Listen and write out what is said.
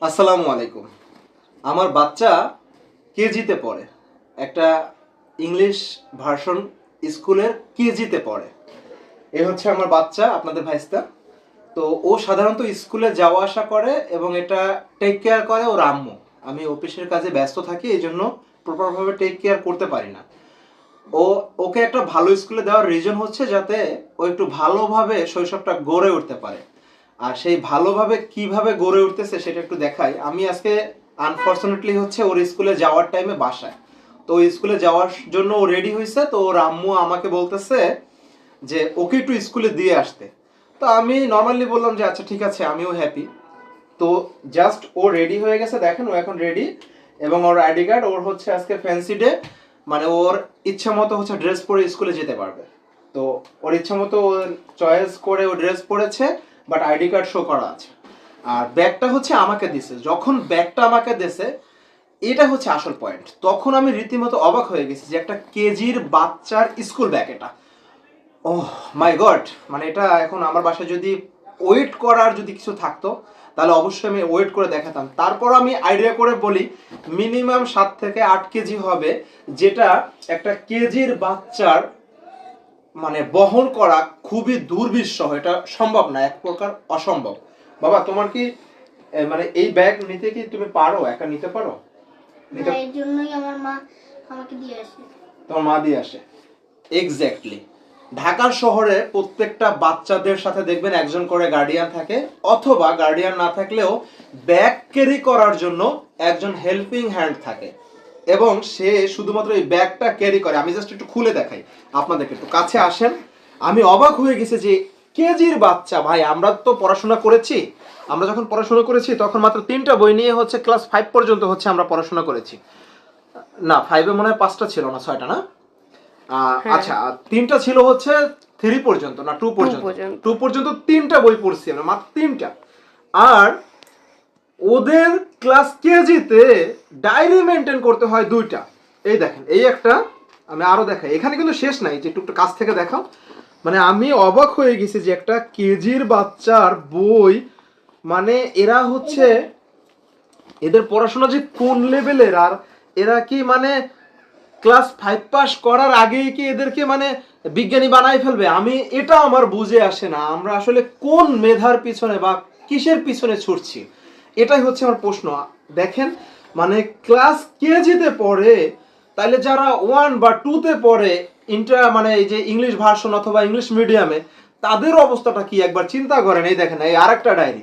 আসসালামু আলাইকুম। আমার বাচ্চা কেজিতে পড়ে, একটা ইংলিশ ভার্সন স্কুলের কেজিতে পড়ে। এ হচ্ছে আমার বাচ্চা, আপনাদের ভাইস্তা। তো ও সাধারণত স্কুলে যাওয়া আসা করে এবং এটা টেক কেয়ার করে ওর আম্মু। আমি অফিসের কাজে ব্যস্ত থাকি, এই জন্য প্রপারভাবে টেক কেয়ার করতে পারি না। ও ওকে একটা ভালো স্কুলে দেওয়ার রিজন হচ্ছে যাতে ও একটু ভালোভাবে শৈশবটা গড়ে উঠতে পারে। আর সেই ভালোভাবে কিভাবে গড়ে উঠতেছে সেটা একটু দেখাই। আমি আজকে আনফরচুনেটলি হচ্ছে ওর স্কুলে যাওয়ার টাইমে বাসায়। তো ওই স্কুলে যাওয়ার জন্য ও রেডি হয়েছে, তো ওর আম্মু আমাকে বলতেছে যে ওকে একটু স্কুলে দিয়ে আসতে। তো আমি নর্মালি বললাম যে আচ্ছা ঠিক আছে, আমিও হ্যাপি। তো জাস্ট ও রেডি হয়ে গেছে, দেখেন ও এখন রেডি। এবং ওর আইডি কার্ড, ওর হচ্ছে আজকে ফ্যান্সি ডে, মানে ওর ইচ্ছা মতো হচ্ছে ড্রেস পরে স্কুলে যেতে পারবে। তো ওর ইচ্ছা মতো চয়েস করে ও ড্রেস পরেছে, বাট আইডি কার্ড শো করা আছে। আর ব্যাগটা হচ্ছে আমাকে দিছে। যখন ব্যাগটা আমাকে দিছে, এটা হচ্ছে আসল পয়েন্ট। তখন আমি রীতিমতো অবাক হয়ে গেছি যে একটা কেজির বাচ্চার স্কুল ব্যাগ এটা। ওহ মাই গড, মানে এটা এখন আমার বাসায় যদি ওয়েট করার যদি কিছু থাকতো তাহলে অবশ্যই আমি ওয়েট করে দেখাতাম। তারপর আমি আইডিয়া করে বলি মিনিমাম 7 থেকে 8 কেজি হবে, যেটা একটা কেজির বাচ্চার মানে বহন করা খুবই দুর্বিষহ। এটা সম্ভব না, এক প্রকার অসম্ভব। বাবা তোমার কি মানে এই ব্যাগ নিতে কি তুমি পারো, একা নিতে পারো? না, এর জন্যই আমার মা আমাকে দিয়ে আসে। তোমার মা দিয়ে আসে? এক্স্যাক্টলি। ঢাকার শহরে প্রত্যেকটা বাচ্চাদের সাথে দেখবেন একজন করে গার্ডিয়ান থাকে, অথবা গার্ডিয়ান না থাকলেও ব্যাগ ক্যারি করার জন্য একজন হেল্পিং হ্যান্ড থাকে, এবং সে শুধুমাত্র এই ব্যাগটা ক্যারি করে। আমি জাস্ট একটু খুলে দেখাই আপনাদেরকে, একটু কাছে আসেন। আমি অবাক হয়ে গেছি যে কেজির বাচ্চা, ভাই আমরা তো পড়াশোনা করেছি, আমরা যখন পড়াশোনা করেছি তখন মাত্র 3টা বই নিয়ে হচ্ছে ক্লাস 5 পর্যন্ত হচ্ছে আমরা পড়াশোনা করেছি। না, 5-এ মনে হয় 5টা ছিল না, 6টা না। আচ্ছা, 3টা ছিল হচ্ছে 3 পর্যন্ত, না 2 পর্যন্ত। 2 পর্যন্ত 3টা বই পড়ছি আমরা, মাত্র 3টা। আর ওদের ক্লাস কেজিতে ডায়েরি মেনটেন করতে হয় 2টা। এই দেখেন, এই একটা, আমি আরো দেখাই, এখানে কিন্তু শেষ নাই, যে একটু কাছ থেকে দেখাও। মানে আমি অবাক হয়ে গেছি যে একটা কেজির বাচ্চার বই, মানে এরা হচ্ছে এদের পড়াশোনা যে কোন লেভেলের। আর এরা কি মানে ক্লাস 5 পাস করার আগেই কি এদেরকে মানে বিজ্ঞানী বানাই ফেলবে? আমি এটা আমার বুঝে আসে না, আমরা আসলে কোন মেধার পিছনে বা কিসের পিছনে ছুটছি, এটাই হচ্ছে আমার প্রশ্ন। দেখেন, মানে ক্লাস কেজিতে পড়ে, তাইলে যারা 1 বা 2-তে পড়ে, ইন্টার মানে এই যে ইংলিশ ভার্সন অথবা ইংলিশ মিডিয়ামে, তাদের অবস্থাটা কি একবার চিন্তা করেন। এই দেখেন, এই আরেকটা ডায়েরি।